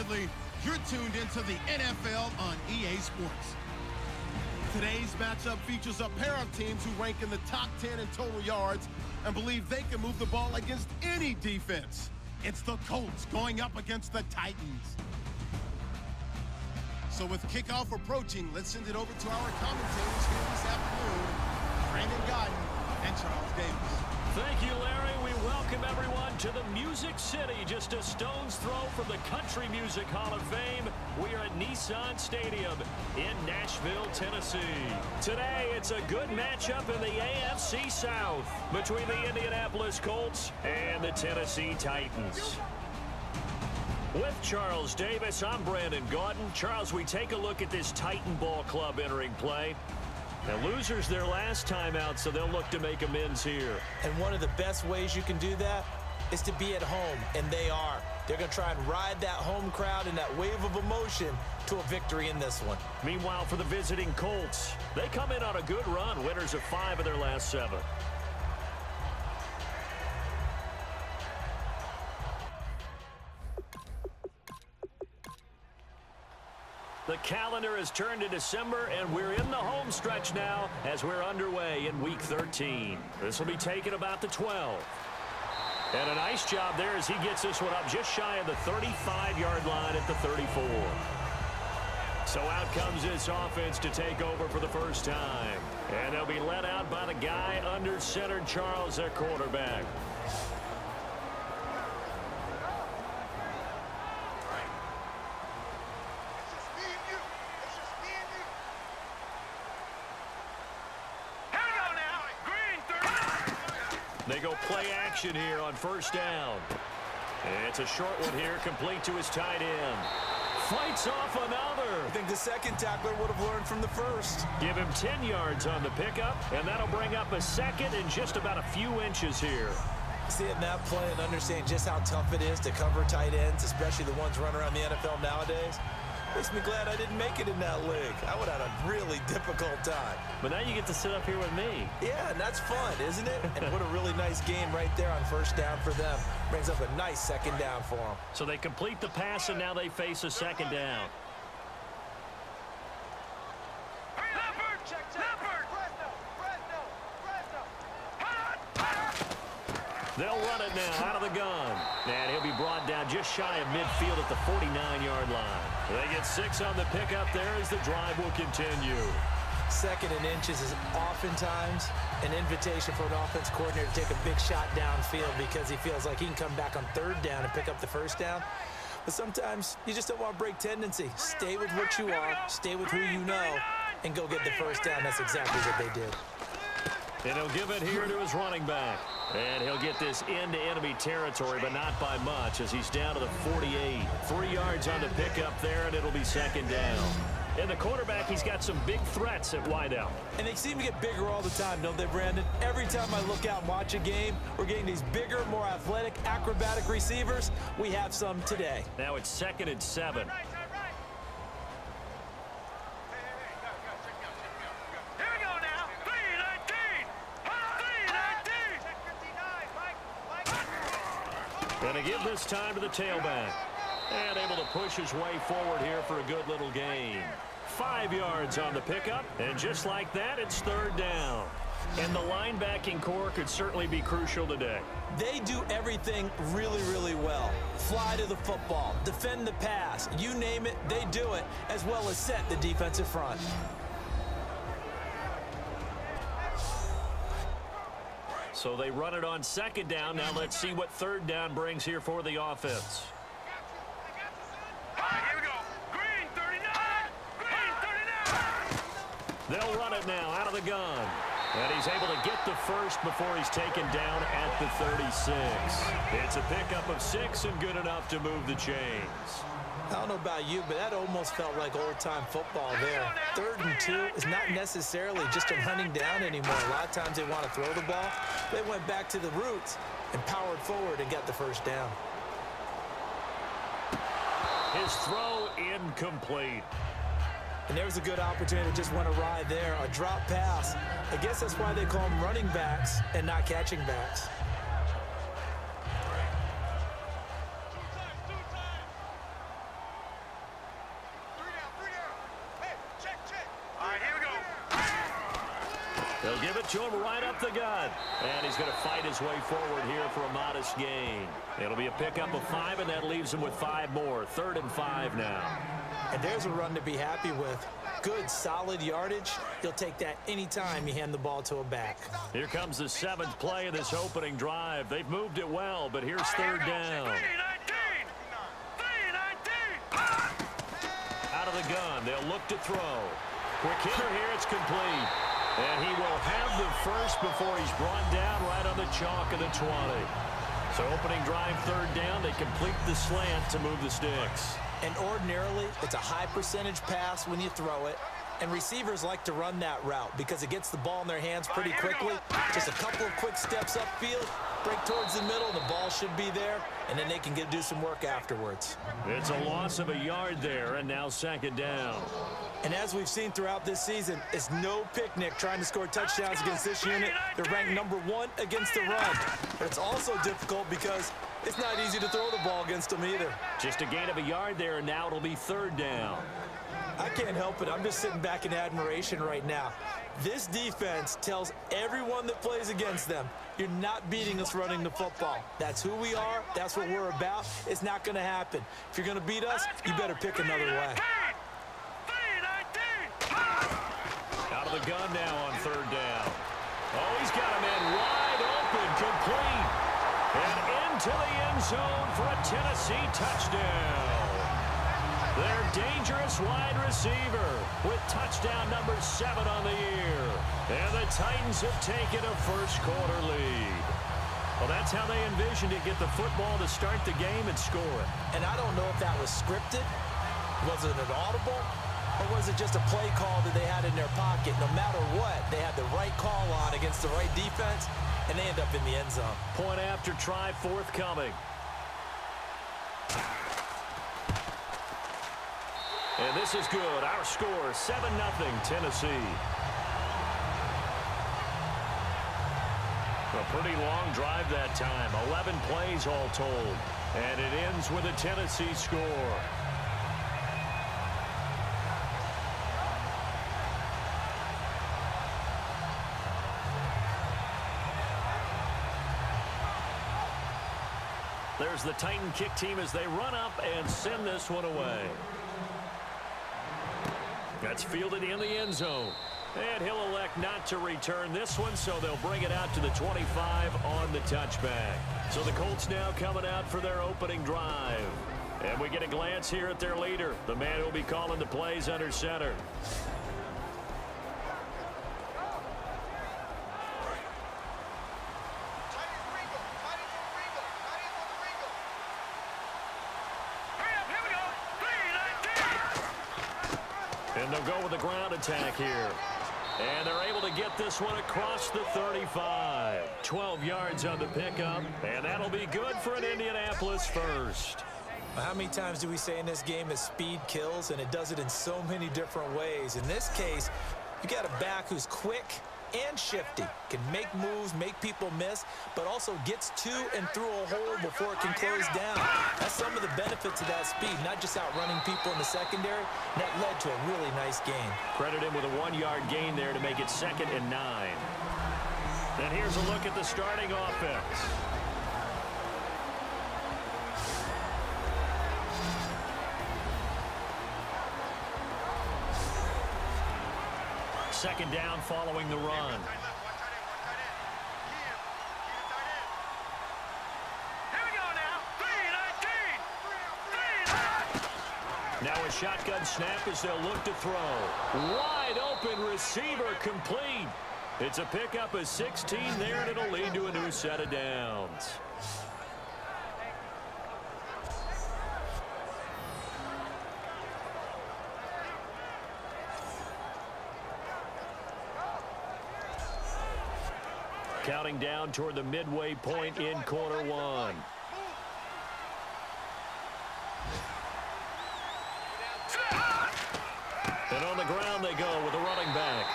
Bradley. You're tuned into the NFL on EA Sports. Today's matchup features a pair of teams who rank in the top 10 in total yards and believe they can move the ball against any defense. It's the Colts going up against the Titans. So with kickoff approaching, let's send it over to our commentators here this afternoon, Brandon Godden and Charles Davis. Thank you, Larry. We welcome everyone to the Music City, just a stone's throw from the Country Music Hall of Fame. We are at Nissan Stadium in Nashville, Tennessee. Today, it's a good matchup in the AFC South between the Indianapolis Colts and the Tennessee Titans. With Charles Davis, I'm Brandon Gaudin. Charles, we take a look at this Titan Ball Club entering play. Now, losers their last time out, so they'll look to make amends here. And one of the best ways you can do that is to be at home, and they are. They're going to try and ride that home crowd and that wave of emotion to a victory in this one. Meanwhile, for the visiting Colts, they come in on a good run, winners of 5 of their last 7. The calendar has turned to December, and we're in the home stretch now as we're underway in Week 13. This will be taken about the 12. And a nice job there as he gets this one up just shy of the 35-yard line at the 34. So out comes this offense to take over for the first time. And they'll be led out by the guy under center, Charles, their quarterback. They go play action here on first down. And it's a short one here, complete to his tight end. Fights off another. I think the second tackler would have learned from the first. Give him 10 yards on the pickup, and that'll bring up a second and just about a few inches here. Seeing that play and understanding just how tough it is to cover tight ends, especially the ones running around the NFL nowadays, makes me glad I didn't make it in that league. I would have had a really difficult time. But now you get to sit up here with me. Yeah, and that's fun, isn't it? And what a really nice game right there on first down for them. Brings up a nice second down for them. So they complete the pass, and now they face a second down. They'll run it now out of the gun. And he'll be brought down just shy of midfield at the 49-yard line. They get 6 on the pickup there as the drive will continue. Second and inches is oftentimes an invitation for an offense coordinator to take a big shot downfield because he feels like he can come back on third down and pick up the first down. But sometimes you just don't want to break tendency. Stay with what you are, stay with who you know, and go get the first down. That's exactly what they did. And he'll give it here to his running back. And he'll get this into enemy territory, but not by much, as he's down to the 48. 3 yards on the pickup there, and it'll be second down. And the quarterback, he's got some big threats at wideout. And they seem to get bigger all the time, don't they, Brandon? Every time I look out and watch a game, we're getting these bigger, more athletic, acrobatic receivers. We have some today. Now it's 2nd and 7. Going to give this time to the tailback. And able to push his way forward here for a good little gain. 5 yards on the pickup. And just like that, it's third down. And the linebacking core could certainly be crucial today. They do everything really, really well. Fly to the football, defend the pass, you name it, they do it, as well as set the defensive front. So they run it on second down. Now let's see what third down brings here for the offense. Here we go. Green 39. Green 39. They'll run it now out of the gun. And he's able to get the first before he's taken down at the 36. It's a pickup of 6 and good enough to move the chains. I don't know about you, but that almost felt like old-time football there. 3rd and 2 is not necessarily just a hunting down anymore. A lot of times they want to throw the ball. They went back to the roots and powered forward and got the first down. His throw incomplete. And there's a good opportunity to just want to ride there. A drop pass. I guess that's why they call them running backs and not catching backs. They'll give it to him right up the gut. And he's going to fight his way forward here for a modest gain. It'll be a pickup of 5, and that leaves him with 5 more. 3rd and 5 now. And there's a run to be happy with. Good, solid yardage. You'll take that anytime you hand the ball to a back. Here comes the 7th play of this opening drive. They've moved it well, but here's 3rd down. Out of the gun, they'll look to throw. Quick hitter here, it's complete. And he will have the first before he's brought down right on the chalk of the 20. So opening drive, 3rd down, they complete the slant to move the sticks. And ordinarily, it's a high percentage pass when you throw it. And receivers like to run that route because it gets the ball in their hands pretty quickly. Just a couple of quick steps upfield, break towards the middle, and the ball should be there. And then they can do some work afterwards. It's a loss of a yard there, and now 2nd down. And as we've seen throughout this season, it's no picnic trying to score touchdowns against this unit. They're ranked #1 against the run. But it's also difficult because it's not easy to throw the ball against them either. Just a gain of a yard there, and now it'll be 3rd down. I can't help it. I'm just sitting back in admiration right now. This defense tells everyone that plays against them, you're not beating us running the football. That's who we are. That's what we're about. It's not going to happen. If you're going to beat us, you better pick another way. Out of the gun now on 3rd down. Oh, he's got a man wide open, complete. And into the end zone for a Tennessee touchdown. Their dangerous wide receiver with touchdown number 7 on the year. And the Titans have taken a first-quarter lead. Well, that's how they envisioned it, get the football to start the game and score it. And I don't know if that was scripted. Was it an audible? Or was it just a play call that they had in their pocket? No matter what, they had the right call on against the right defense, and they end up in the end zone. Point after try forthcoming. And this is good. Our score, 7-0 Tennessee. A pretty long drive that time. 11 plays all told. And it ends with a Tennessee score. There's the Titan kick team as they run up and send this one away. That's fielded in the end zone. And he'll elect not to return this one, so they'll bring it out to the 25 on the touchback. So the Colts now coming out for their opening drive. And we get a glance here at their leader, the man who'll be calling the plays under center. And they'll go with the ground attack here. And they're able to get this one across the 35. 12 yards on the pickup. And that'll be good for an Indianapolis first. How many times do we say in this game that speed kills, and it does it in so many different ways? In this case, you got a back who's quick and shifty, can make moves, make people miss, but also gets to and through a hole before it can close down. That's some of the benefits of that speed, not just outrunning people in the secondary. That led to a really nice gain. Credit him with a 1-yard gain there to make it 2nd and 9. And here's a look at the starting offense. Second down following the run. Now a shotgun snap as they'll look to throw. Wide open receiver complete. It's a pickup of 16 there, and it'll lead to a new set of downs. Counting down toward the midway point in quarter one. And on the ground they go with the running back.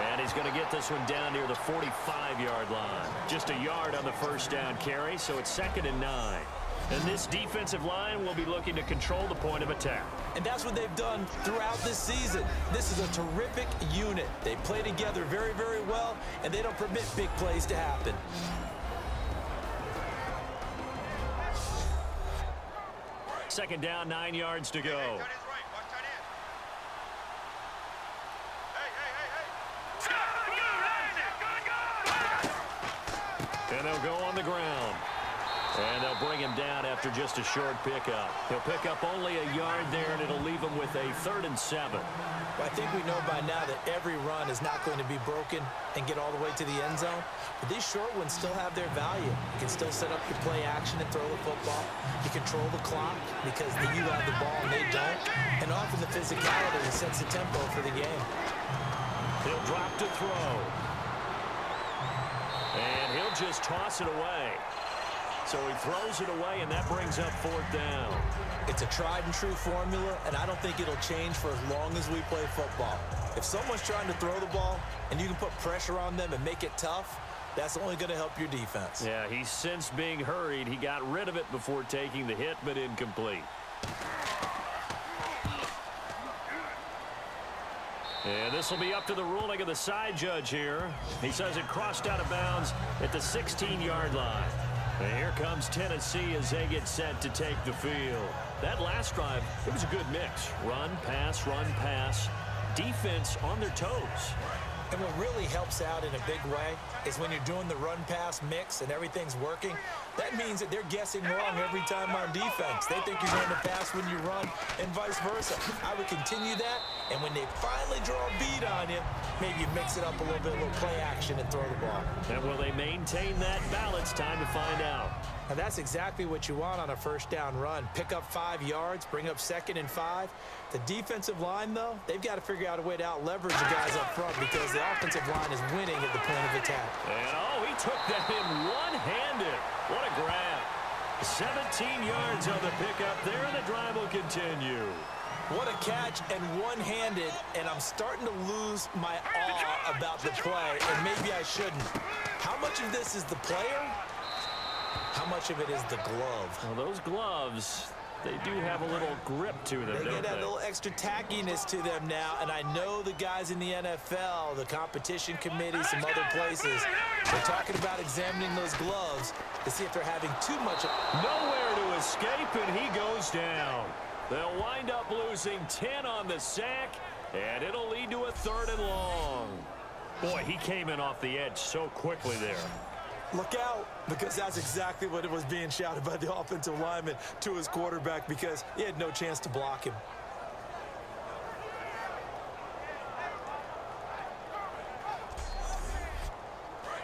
And he's going to get this one down near the 45-yard line. Just a yard on the first down carry, so it's 2nd and 9. And this defensive line will be looking to control the point of attack. And that's what they've done throughout this season. This is a terrific unit. They play together very, very well, and they don't permit big plays to happen. Second down, 9 yards to go. And they'll go on the ground. And they'll bring him down after just a short pickup. He'll pick up only a yard there, and it'll leave him with a 3rd and 7. Well, I think we know by now that every run is not going to be broken and get all the way to the end zone. But these short ones still have their value. You can still set up your play action and throw the football. You control the clock because you have the ball and they don't. And often the physicality sets the tempo for the game. He'll drop to throw. And he'll just toss it away. So he throws it away, and that brings up 4th down. It's a tried-and-true formula, and I don't think it'll change for as long as we play football. If someone's trying to throw the ball and you can put pressure on them and make it tough, that's only going to help your defense. Yeah, he's sensed being hurried. He got rid of it before taking the hit, but incomplete. And this will be up to the ruling of the side judge here. He says it crossed out of bounds at the 16-yard line. And here comes Tennessee as they get set to take the field. That last drive, it was a good mix. Run, pass, defense on their toes. And what really helps out in a big way is when you're doing the run-pass mix and everything's working, that means that they're guessing wrong every time on defense. They think you're going to pass when you run and vice versa. I would continue that, and when they finally draw a bead on you, maybe you mix it up a little bit, a little play action and throw the ball. And will they maintain that balance? Time to find out. Now that's exactly what you want on a 1st down run. Pick up 5 yards, bring up 2nd and 5. The defensive line, though, they've got to figure out a way to out-leverage the guys up front because the offensive line is winning at the point of attack. And, he took that in one-handed. What a grab. 17 yards on the pickup there, and the drive will continue. What a catch and one-handed, and I'm starting to lose my awe about the play, and maybe I shouldn't. How much of this is the player? How much of it is the glove? Well, those gloves, they do have a little grip to them, They get that little extra tackiness to them now, and I know the guys in the NFL, the competition committee, some other places, they're talking about examining those gloves to see if they're having too much. Nowhere to escape, and he goes down. They'll wind up losing 10 on the sack, and it'll lead to a 3rd and long. Boy, he came in off the edge so quickly there. Look out, because that's exactly what it was being shouted by the offensive lineman to his quarterback because he had no chance to block him.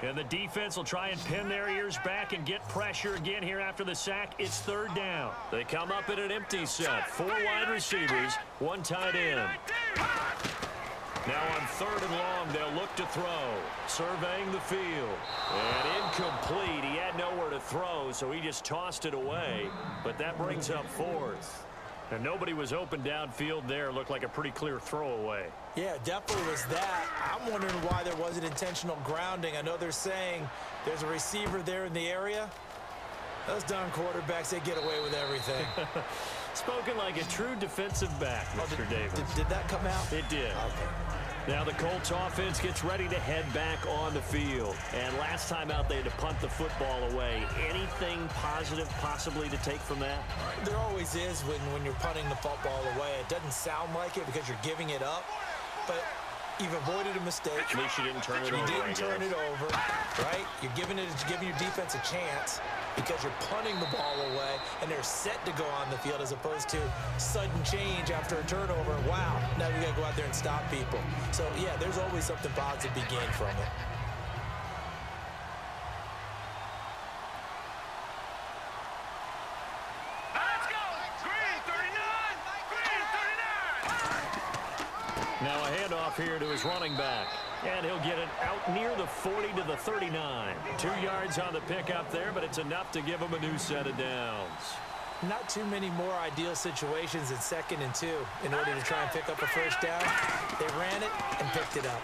And the defense will try and pin their ears back and get pressure again here after the sack. It's 3rd down. They come up in an empty set. 4 wide receivers, 1 tight end. Now on 3rd and long, they'll look to throw. Surveying the field. And incomplete. He had nowhere to throw, so he just tossed it away. But that brings up 4th. And nobody was open downfield there. Looked like a pretty clear throwaway. Yeah, definitely was that. I'm wondering why there wasn't intentional grounding. I know they're saying there's a receiver there in the area. Those darn quarterbacks, they get away with everything. Spoken like a true defensive back, Mr. Davis. Did that come out? It did. Okay. Now the Colts offense gets ready to head back on the field. And last time out, they had to punt the football away. Anything positive possibly to take from that? There always is when you're punting the football away. It doesn't sound like it because you're giving it up. But you've avoided a mistake. At least you didn't turn it over. You didn't turn it over, right? You're giving your defense a chance because you're punting the ball away and they're set to go on the field as opposed to sudden change after a turnover. Wow, now we got to go out there and stop people. So, yeah, there's always something positive to be gained from it. Let's go! Green 39! Green 39! Now a handoff here to his running back. And he'll get it out near the 40 to the 39. 2 yards on the pickup there, but it's enough to give him a new set of downs. Not too many more ideal situations in 2nd and 2 in order to try and pick up a 1st down. They ran it and picked it up.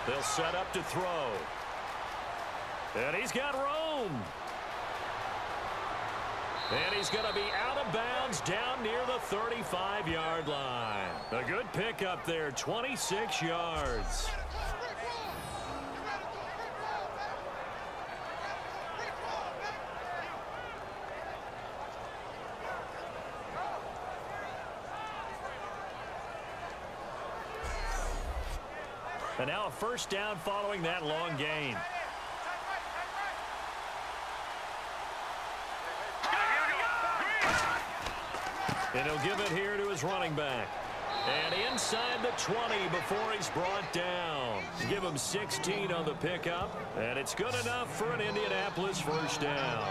They'll set up to throw. And he's got room. And he's going to be out of bounds down near the 35-yard line. A good pickup there, 26 yards. And now a first down following that long gain. And he'll give it here to his running back. And inside the 20 before he's brought down. Give him 16 on the pickup. And it's good enough for an Indianapolis first down.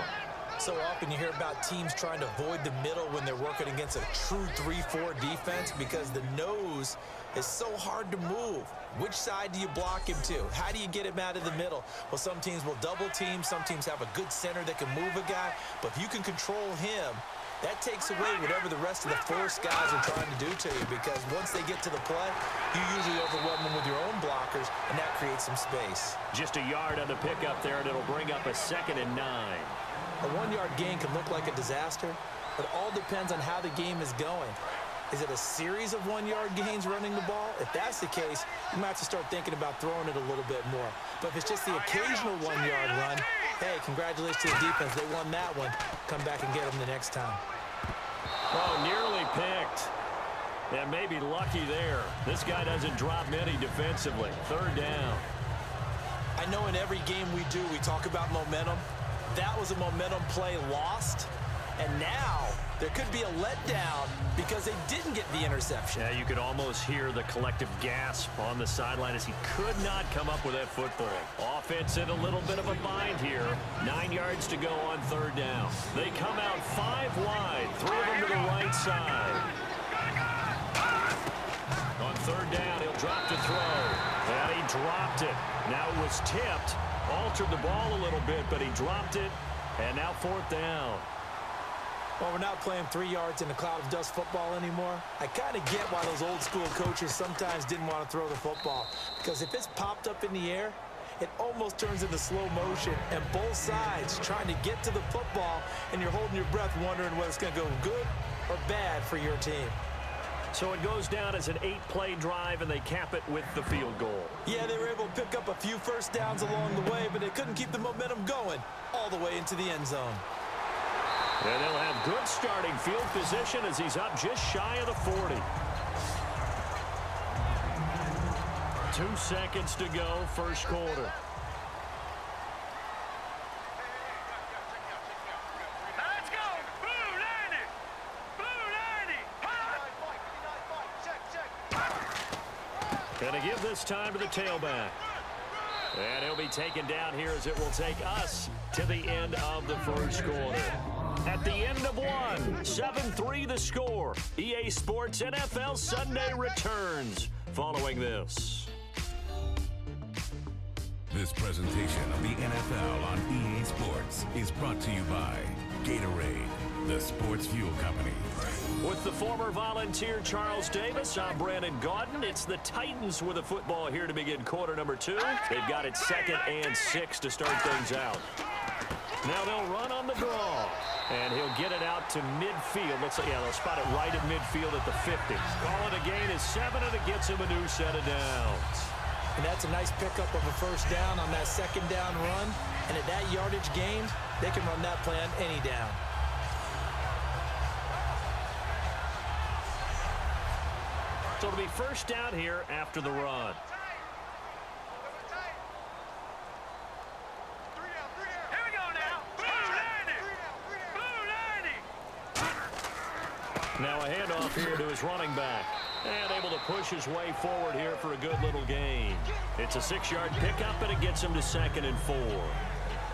So often you hear about teams trying to avoid the middle when they're working against a true 3-4 defense because the nose is so hard to move. Which side do you block him to? How do you get him out of the middle? Well, some teams will double team. Some teams have a good center that can move a guy. But if you can control him, that takes away whatever the rest of the force guys are trying to do to you, because once they get to the play, you usually overwhelm them with your own blockers, and that creates some space. Just a yard on the pickup there, and it'll bring up a 2nd and 9. A 1-yard gain can look like a disaster, but it all depends on how the game is going. Is it a series of 1-yard gains running the ball? If that's the case, you might have to start thinking about throwing it a little bit more. But if it's just the occasional 1-yard run, hey, congratulations to the defense. They won that one. Come back and get them the next time. Oh, nearly picked. And maybe lucky there. This guy doesn't drop many defensively. 3rd down. I know in every game we do, we talk about momentum. That was a momentum play lost. And now there could be a letdown because they didn't get the interception. Yeah, you could almost hear the collective gasp on the sideline as he could not come up with that football. Offense in a little bit of a bind here. 9 yards to go on 3rd down. They come out 5 wide, 3 of them to the right side. On 3rd down, he'll drop to throw. And he dropped it. Now it was tipped. Altered the ball a little bit, but he dropped it. And now 4th down. Well, we're not playing 3 yards in a cloud of dust football anymore. I kind of get why those old school coaches sometimes didn't want to throw the football. Because if it's popped up in the air, it almost turns into slow motion. And both sides trying to get to the football, and you're holding your breath wondering whether it's going to go good or bad for your team. So it goes down as an 8-play drive, and they cap it with the field goal. Yeah, they were able to pick up a few first downs along the way, but they couldn't keep the momentum going all the way into the end zone. And they'll have good starting field position as he's up just shy of the 40. 2 seconds to go, first quarter. Let's go! Blue 90! Blue 90! And to give this time to the tailback. And he'll be taken down here as it will take us to the end of the first quarter. At the end of one, 7-3 the score. EA Sports NFL Sunday returns following this. This presentation of the NFL on EA Sports is brought to you by Gatorade, the sports fuel company. With the former Volunteer Charles Davis, I'm Brandon Gaudin. It's the Titans with a football here to begin quarter number 2. They've got it 2nd and 6 to start things out. Now they'll run on the draw. And he'll get it out to midfield. Looks like, yeah, they'll spot it right at midfield at the 50. Call it a gain is 7, and it gets him a new set of downs. And that's a nice pickup of a first down on that 2nd down run. And at that yardage gain, they can run that play on any down. So it'll be first down here after the run. Here we go now! Blue 90! Blue 90! Now a handoff here to his running back. And able to push his way forward here for a good little gain. It's a 6-yard pickup, and it gets him to 2nd and 4.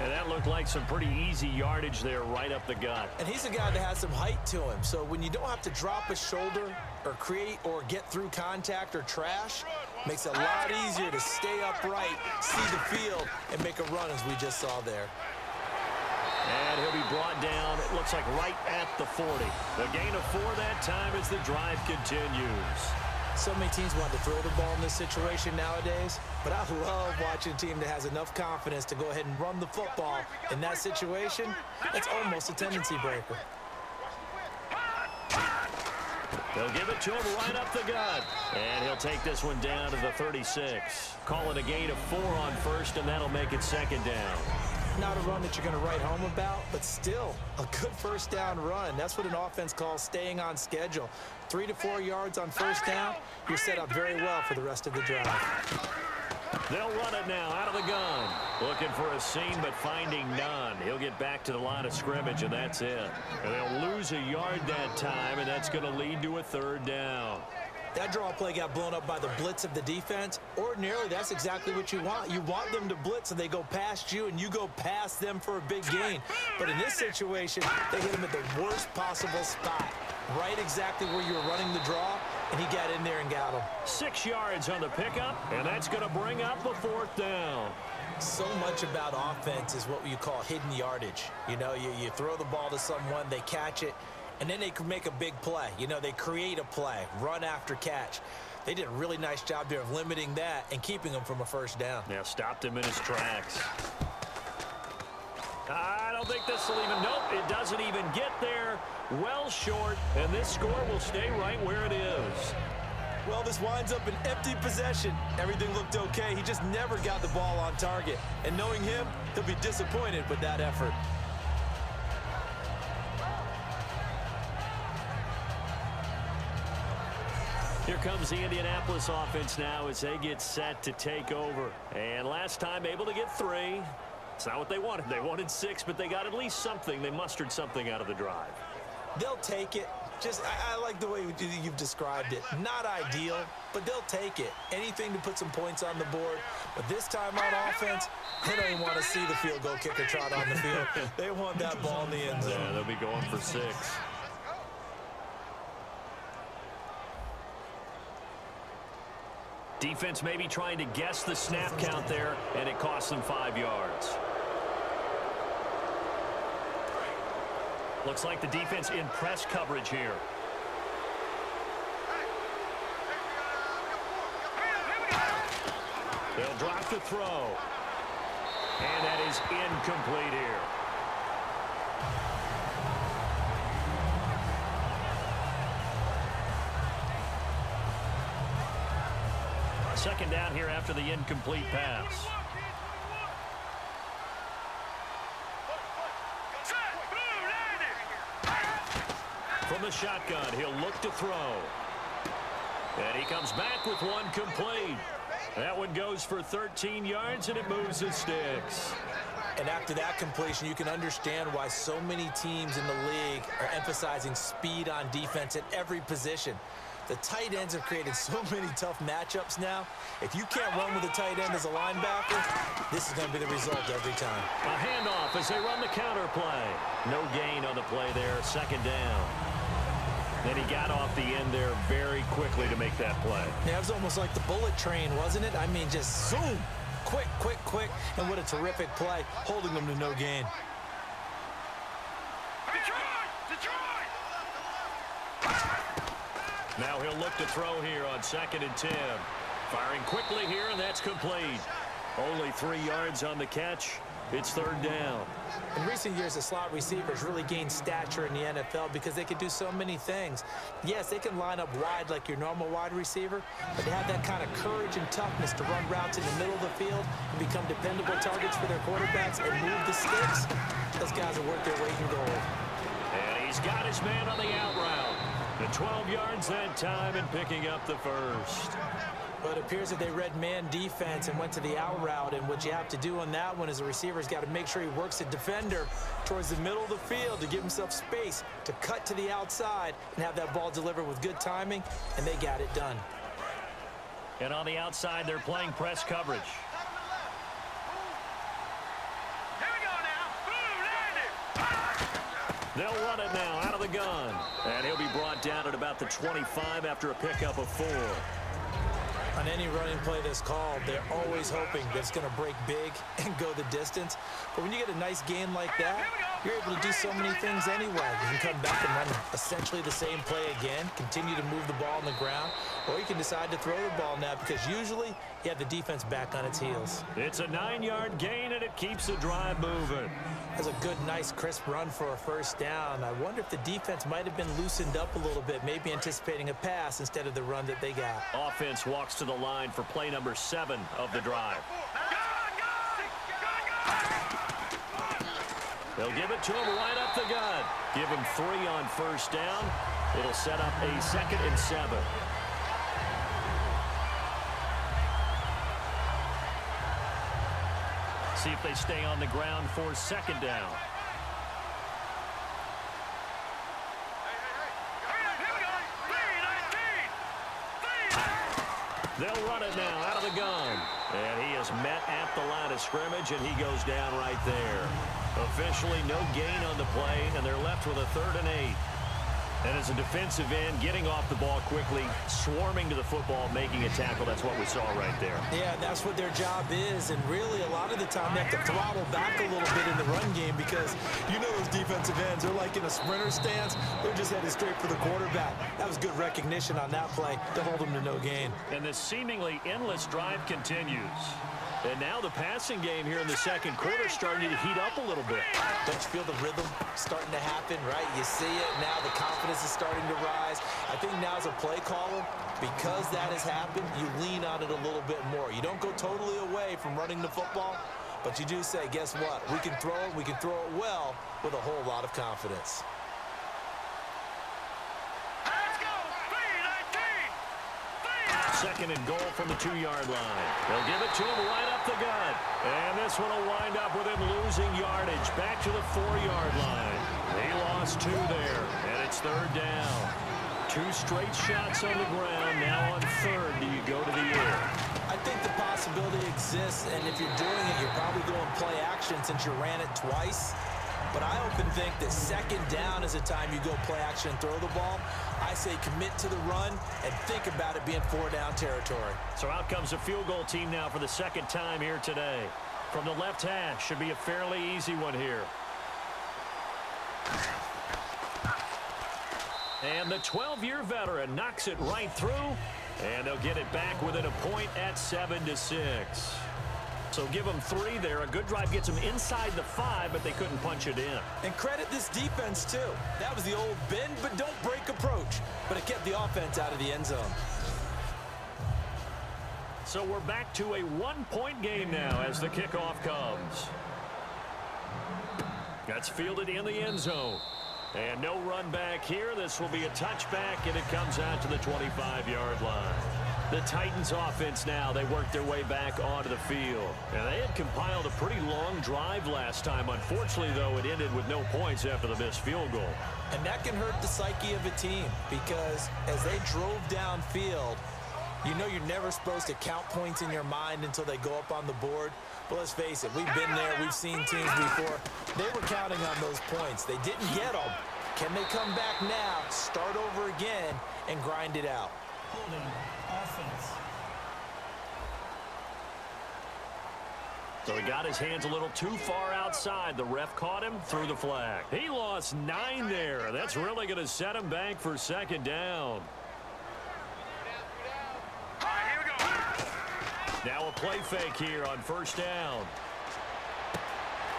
And that looked like some pretty easy yardage there right up the gut. And he's a guy that has some height to him. So when you don't have to drop a shoulder or create or get through contact or trash, makes it a lot easier to stay upright, see the field, and make a run as we just saw there. And he'll be brought down, it looks like right at the 40. The gain of 4 that time as the drive continues. So many teams want to throw the ball in this situation nowadays, but I love watching a team that has enough confidence to go ahead and run the football. In that situation, it's almost a tendency breaker. They'll give it to him right up the gut. And he'll take this one down to the 36. Call it a gain of 4 on first, and that'll make it 2nd down. Not a run that you're going to write home about, but still a good first down run. That's what an offense calls staying on schedule. 3 to 4 yards on first down, you're set up very well for the rest of the drive. They'll run it now out of the gun. Looking for a seam, but finding none. He'll get back to the line of scrimmage, and that's it. And they'll lose a yard that time, and that's going to lead to a 3rd down. That draw play got blown up by the blitz of the defense. Ordinarily, that's exactly what you want. You want them to blitz, and they go past you, and you go past them for a big gain. But in this situation, they hit him at the worst possible spot, right exactly where you were running the draw, and he got in there and got him. 6 yards on the pickup, and that's going to bring up a 4th down. So much about offense is what you call hidden yardage. You know, you throw the ball to someone, they catch it, and then they can make a big play. You know, they create a play, run after catch. They did a really nice job there of limiting that and keeping him from a first down. Yeah, stopped him in his tracks. I don't think this will even, nope, it doesn't even get there. Well short, and this score will stay right where it is. Well, this winds up an empty possession. Everything looked okay. He just never got the ball on target. And knowing him, he'll be disappointed with that effort. Here comes the Indianapolis offense now as they get set to take over. And last time able to get 3. It's not what they wanted. They wanted 6, but they got at least something. They mustered something out of the drive. They'll take it. I like the way you've described it. Not ideal, but they'll take it. Anything to put some points on the board. But this time on offense, they don't even want to see the field goal kicker trot on the field. They want that ball in the end zone. Yeah, they'll be going for 6. Defense maybe trying to guess the snap count there, and it costs them 5 yards. Looks like the defense in press coverage here. They'll drop the throw. And that is incomplete here. Second down here after the incomplete pass. From the shotgun, he'll look to throw. And he comes back with one complete. That one goes for 13 yards, and it moves the sticks. And after that completion, you can understand why so many teams in the league are emphasizing speed on defense at every position. The tight ends have created so many tough matchups now. If you can't run with a tight end as a linebacker, this is going to be the result every time. A handoff as they run the counter play. No gain on the play there, second down. Then he got off the end there very quickly to make that play. Yeah, it was almost like the bullet train, wasn't it? I mean, just zoom. Quick, quick, quick. And what a terrific play, holding them to no gain. Now he'll look to throw here on 2nd and 10. Firing quickly here, and that's complete. Only 3 yards on the catch. It's 3rd down. In recent years, the slot receivers really gained stature in the NFL because they can do so many things. Yes, they can line up wide like your normal wide receiver, but they have that kind of courage and toughness to run routes in the middle of the field and become dependable targets for their quarterbacks and move the sticks. Those guys are worth their weight in gold. And he's got his man on the out route. The 12 yards that time and picking up the first. But it appears that they read man defense and went to the out route. And what you have to do on that one is the receiver's got to make sure he works the defender towards the middle of the field to give himself space to cut to the outside and have that ball delivered with good timing. And they got it done. And on the outside, they're playing press coverage. They'll run it now out of the gun. And he'll be brought down at about the 25 after a pickup of 4. On any running play that's called, they're always hoping that it's going to break big and go the distance. But when you get a nice gain like that, you're able to do so many things anyway. You can come back and run essentially the same play again, continue to move the ball on the ground, or you can decide to throw the ball now because usually you have the defense back on its heels. It's a 9-yard gain, and it keeps the drive moving. That's a good, nice, crisp run for a first down. I wonder if the defense might have been loosened up a little bit, maybe anticipating a pass instead of the run that they got. Offense walks to the line for play number 7 of the drive. They'll give it to him right up the gut. Give him 3 on first down. It'll set up a 2nd and 7. See if they stay on the ground for 2nd down. They'll run it now out of the gun. And he is met at the line of scrimmage, and he goes down right there. Officially no gain on the play, and they're left with a 3rd and 8. And as a defensive end, getting off the ball quickly, swarming to the football, making a tackle, that's what we saw right there. Yeah, that's what their job is, and really a lot of the time they have to throttle back a little bit in the run game because you know those defensive ends, they're like in a sprinter stance. They're just headed straight for the quarterback. That was good recognition on that play to hold them to no gain. And this seemingly endless drive continues. And now the passing game here in the 2nd quarter starting to heat up a little bit. Don't you feel the rhythm starting to happen, right? You see it now. The confidence is starting to rise. I think now as a play caller, because that has happened, you lean on it a little bit more. You don't go totally away from running the football, but you do say, guess what? We can throw it. We can throw it well with a whole lot of confidence. 2nd and goal from the 2-yard line. They'll give it to him right up the gut. And this one will wind up with him losing yardage back to the 4-yard line. He lost 2 there, and it's 3rd down. 2 straight shots on the ground. Now on 3rd, do you go to the air? I think the possibility exists, and if you're doing it, you're probably going play action since you ran it twice. But I often think that 2nd down is a time you go play action and throw the ball. I say commit to the run and think about it being 4-down territory. So out comes a field goal team now for the 2nd time here today. From the left hash, should be a fairly easy one here. And the 12-year veteran knocks it right through, and they'll get it back within a point at 7-6. So give them 3 there. A good drive gets them inside the 5, but they couldn't punch it in. And credit this defense, too. That was the old bend but don't break approach, but it kept the offense out of the end zone. So we're back to a 1-point game now as the kickoff comes. That's fielded in the end zone. And no run back here. This will be a touchback, and it comes out to the 25-yard line. The Titans offense now, they work their way back onto the field. And they had compiled a pretty long drive last time. Unfortunately, though, it ended with no points after the missed field goal. And that can hurt the psyche of a team because as they drove downfield, you know you're never supposed to count points in your mind until they go up on the board. But let's face it, we've been there. We've seen teams before. They were counting on those points. They didn't get them. Can they come back now, start over again, and grind it out? Holding offense. So he got his hands a little too far outside. The ref caught him, threw the flag. He lost 9 there. That's really going to set him back for 2nd down. Now a play fake here on 1st down.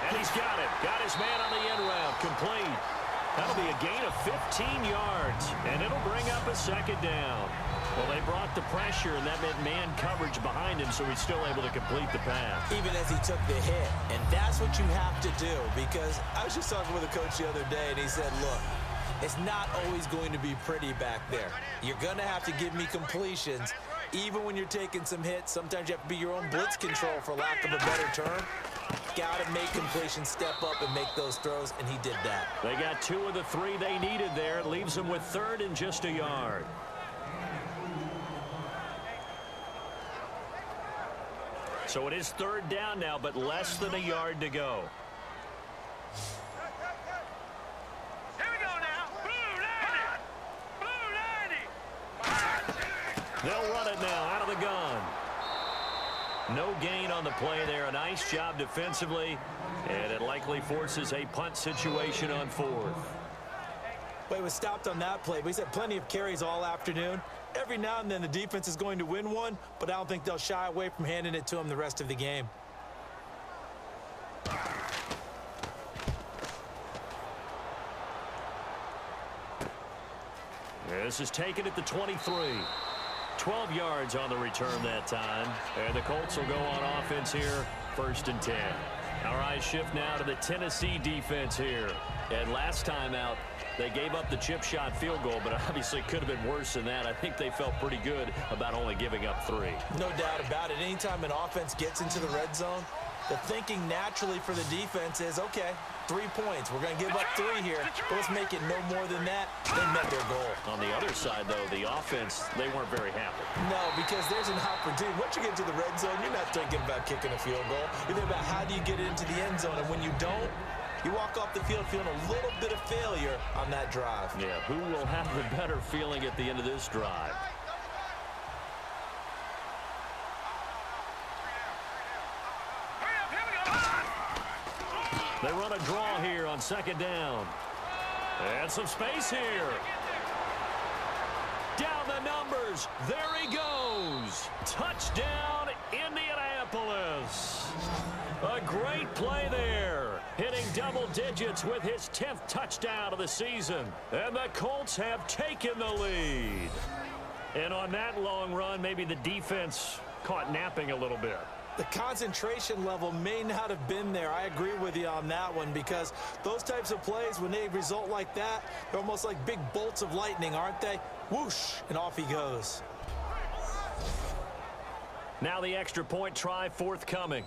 And he's got it. Got his man on the end route. Complete. That'll be a gain of 15 yards. And it'll bring up a 2nd down. Well, they brought the pressure, and that meant man coverage behind him, so he's still able to complete the pass. Even as he took the hit. And that's what you have to do, because I was just talking with a coach the other day, and he said, look, it's not always going to be pretty back there. You're going to have to give me completions. Even when you're taking some hits, sometimes you have to be your own blitz control, for lack of a better term. Got to make completions, step up and make those throws, and he did that. They got 2 of the 3 they needed there. It leaves them with 3rd and just a yard. So it is 3rd down now, but less than a yard to go. Here we go now. Blue 90. They'll run it now out of the gun. No gain on the play there. A nice job defensively. And it likely forces a punt situation on fourth. Well, he was stopped on that play, but he's had plenty of carries all afternoon. Every now and then the defense is going to win one, but I don't think they'll shy away from handing it to him the rest of the game. This is taken at the 23. 12 yards on the return that time. And the Colts will go on offense here, 1st and 10. All right, shift now to the Tennessee defense here. And last time out, they gave up the chip shot field goal, but obviously could have been worse than that. I think they felt pretty good about only giving up 3. No doubt about it. Anytime an offense gets into the red zone, the thinking naturally for the defense is, okay, 3 points. We're going to give up 3 here, but let's make it no more than that. They met their goal. On the other side, though, the offense, they weren't very happy. No, because there's an opportunity. Once you get to the red zone, you're not thinking about kicking a field goal. You're thinking about how do you get it into the end zone, and when you don't, you walk off the field feeling a little bit of failure on that drive. Yeah, who will have the better feeling at the end of this drive? They run a draw here on 2nd down. And some space here. Down the numbers. There he goes. Touchdown, Indianapolis. A great play there. Hitting double digits with his 10th touchdown of the season. And the Colts have taken the lead. And on that long run, maybe the defense caught napping a little bit. The concentration level may not have been there. I agree with you on that one, because those types of plays, when they result like that, they're almost like big bolts of lightning, aren't they? Whoosh, and off he goes. Now the extra point try forthcoming.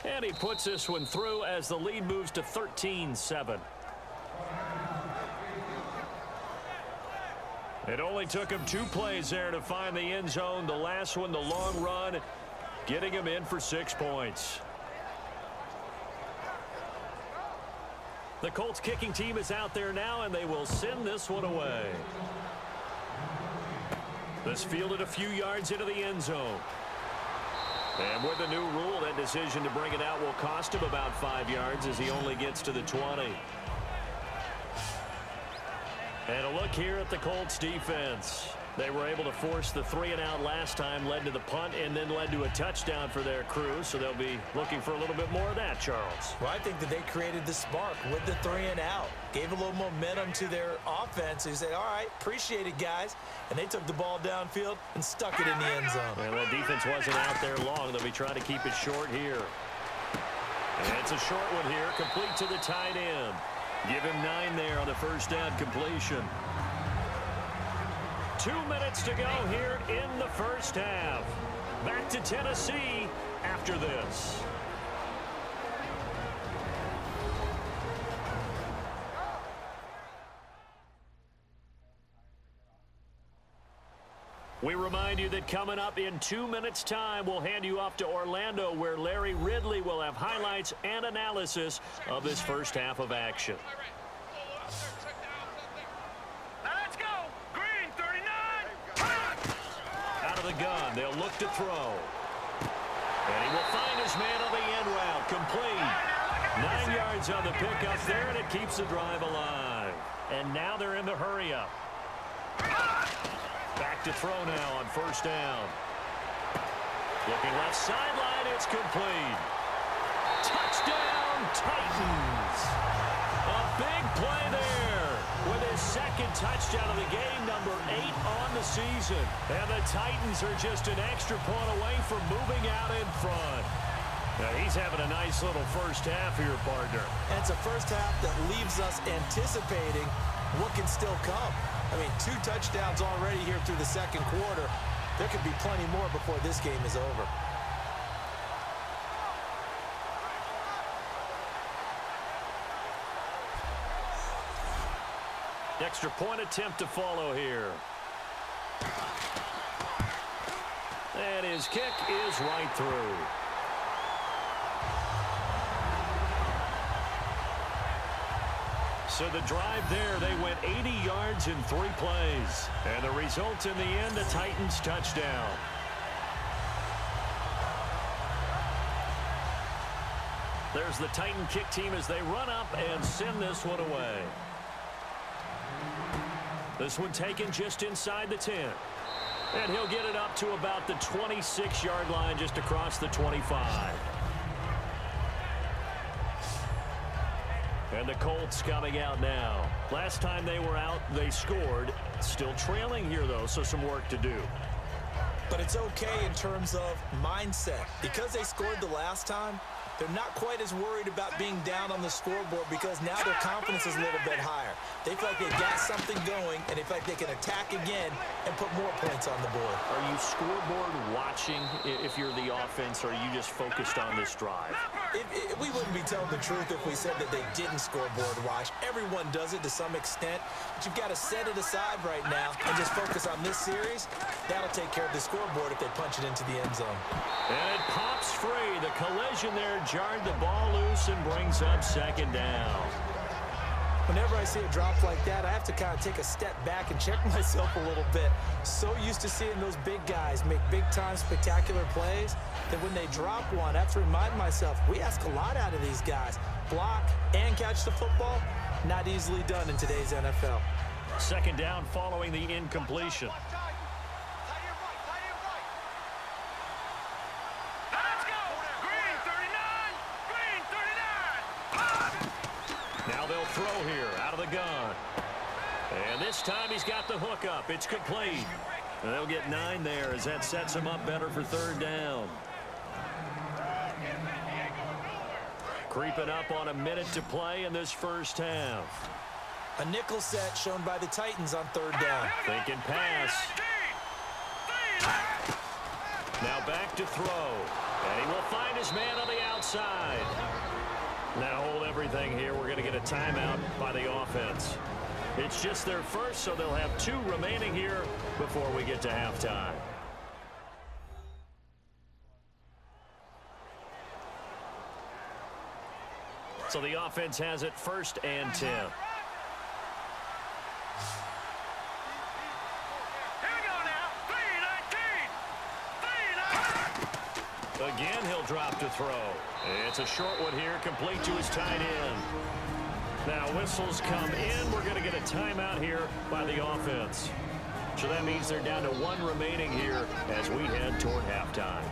And he puts this one through as the lead moves to 13-7. It only took him 2 plays there to find the end zone. The last one, the long run, getting him in for 6 points. The Colts kicking team is out there now, and they will send this one away. This fielded a few yards into the end zone. And with the new rule, that decision to bring it out will cost him about 5 yards as he only gets to the 20. And a look here at the Colts defense. They were able to force the 3-and-out last time, led to the punt, and then led to a touchdown for their crew. So they'll be looking for a little bit more of that, Charles. Well, I think that they created the spark with the 3-and-out. Gave a little momentum to their offense. They said, all right, appreciate it, guys. And they took the ball downfield and stuck it in the end zone. Well, that defense wasn't out there long. They'll be trying to keep it short here. And it's a short one here, complete to the tight end. Give him 9 there on the first down completion. 2 minutes to go here in the first half. Back to Tennessee after this. We remind you that coming up in 2 minutes' time, we'll hand you off to Orlando, where Larry Ridley will have highlights and analysis of this first half of action. Now let's go. Green 39. Out of the gun, they'll look to throw. And he will find his man on the end route, complete. 9 yards on the pickup there, and it keeps the drive alive. And now they're in the hurry-up. Back to throw now on first down. Looking left sideline, it's complete. Touchdown, Titans. A big play there with his second touchdown of the game, number 8 on the season. And the Titans are just an extra point away from moving out in front. Now, he's having a nice little first half here, partner. And it's a first half that leaves us anticipating what can still come. I mean, 2 touchdowns already here through the second quarter. There could be plenty more before this game is over. Extra point attempt to follow here. And his kick is right through. So the drive there, they went 80 yards in 3 plays. And the result in the end, the Titans touchdown. There's the Titan kick team as they run up and send this one away. This one taken just inside the 10. And he'll get it up to about the 26-yard line, just across the 25. And the Colts coming out now. Last time they were out, they scored. Still trailing here, though, so some work to do. But it's okay in terms of mindset. Because they scored the last time, they're not quite as worried about being down on the scoreboard because now their confidence is a little bit higher. They feel like they've got something going, and they feel like they can attack again and put more points on the board. Are you scoreboard watching if you're the offense, or are you just focused on this drive? We wouldn't be telling the truth if we said that they didn't scoreboard watch. Everyone does it to some extent, but you've got to set it aside right now and just focus on this series. That'll take care of the scoreboard if they punch it into the end zone. And it pops free. The collision there jarred the ball loose and brings up second down. Whenever I see a drop like that, I have to kind of take a step back and check myself a little bit. So used to seeing those big guys make big-time spectacular plays that when they drop one, I have to remind myself, we ask a lot out of these guys. Block and catch the football, not easily done in today's NFL. Second down following the incompletion. Throw here out of the gun. And this time he's got the hook up. It's complete. And they'll get 9 there as that sets him up better for third down. Creeping up on a minute to play in this first half. A nickel set shown by the Titans on third down. Thinking pass. Now back to throw. And he will find his man on the outside. Now hold everything here. We're going to get a timeout by the offense. It's just their first, so they'll have 2 remaining here before we get to halftime. So the offense has it 1st and 10. Again, he'll drop to throw. It's a short one here, complete to his tight end. Now whistles come in. We're going to get a timeout here by the offense. So that means they're down to 1 remaining here as we head toward halftime.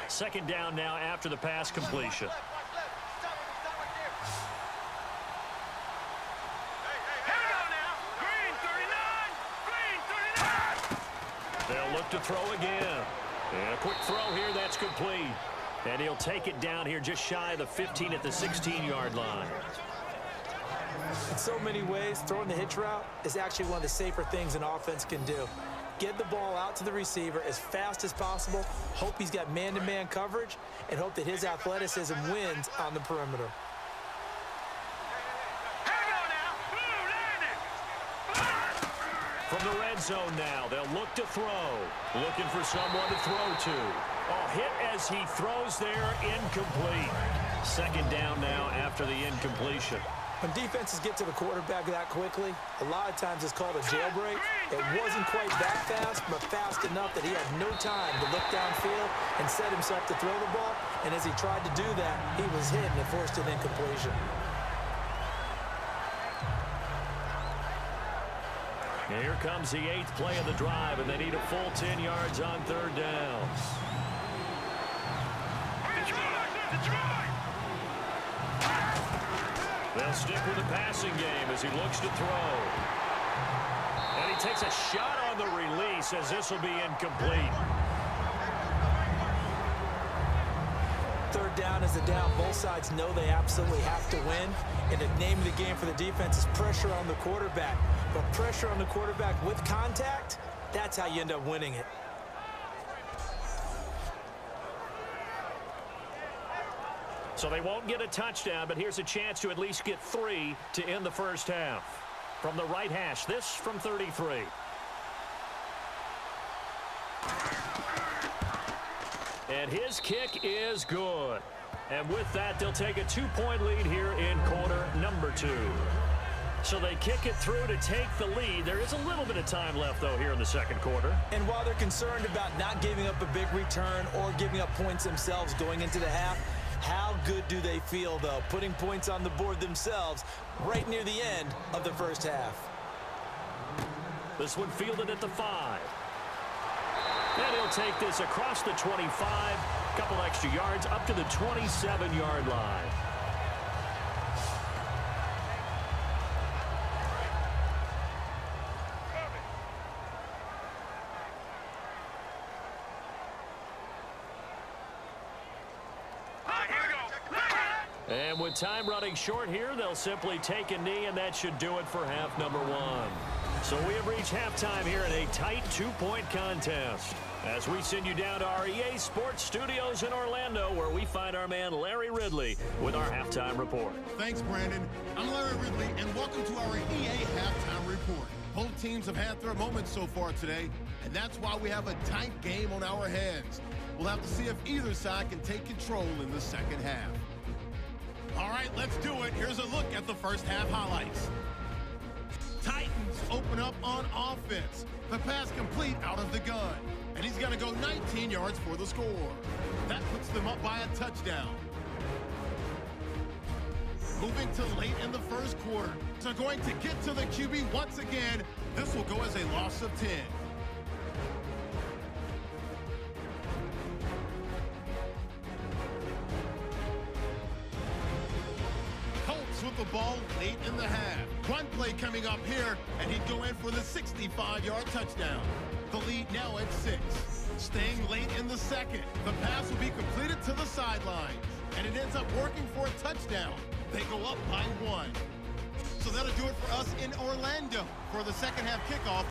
Second down now after the pass completion. They'll look to throw again. And a quick throw here, that's complete. And he'll take it down here just shy of the 15 at the 16-yard line. In so many ways, throwing the hitch route is actually one of the safer things an offense can do. Get the ball out to the receiver as fast as possible, hope he's got man-to-man coverage, and hope that his athleticism wins on the perimeter. From the red zone now, they'll look to throw. Looking for someone to throw to. Oh, hit as he throws there, incomplete. Second down now after the incompletion. When defenses get to the quarterback that quickly, a lot of times it's called a jailbreak. It wasn't quite that fast, but fast enough that he had no time to look downfield and set himself to throw the ball. And as he tried to do that, he was hit and it forced an incompletion. And here comes the 8th play of the drive, and they need a full 10 yards on third down. They'll stick with the passing game as he looks to throw. And he takes a shot on the release as this will be incomplete. Third down is a down. Both sides know they absolutely have to win. And the name of the game for the defense is pressure on the quarterback. But pressure on the quarterback with contact, that's how you end up winning it. So they won't get a touchdown, but here's a chance to at least get 3 to end the first half. From the right hash, this from 33. And his kick is good. And with that, they'll take a 2-point lead here in quarter number 2. So they kick it through to take the lead. There is a little bit of time left, though, here in the second quarter. And while they're concerned about not giving up a big return or giving up points themselves going into the half, how good do they feel, though, putting points on the board themselves right near the end of the first half? This one fielded at the 5. And he'll take this across the 25, couple extra yards up to the 27-yard line. And with time running short here, they'll simply take a knee, and that should do it for half number 1. So we have reached halftime here in a tight 2-point contest. As we send you down to our EA Sports Studios in Orlando, where we find our man Larry Ridley with our halftime report. Thanks, Brandon. I'm Larry Ridley, and welcome to our EA Halftime Report. Both teams have had their moments so far today, and that's why we have a tight game on our hands. We'll have to see if either side can take control in the second half. All right, let's do it. Here's a look at the first half highlights. Titans open up on offense. The pass complete out of the gun. And he's going to go 19 yards for the score. That puts them up by a touchdown. Moving to late in the first quarter. So going to get to the QB once again. This will go as a loss of 10. With the ball late in the half. Run play coming up here, and he'd go in for the 65-yard touchdown. The lead now at 6. Staying late in the second. The pass will be completed to the sideline, and it ends up working for a touchdown. They go up by 1. So that'll do it for us in Orlando for the second half kickoff.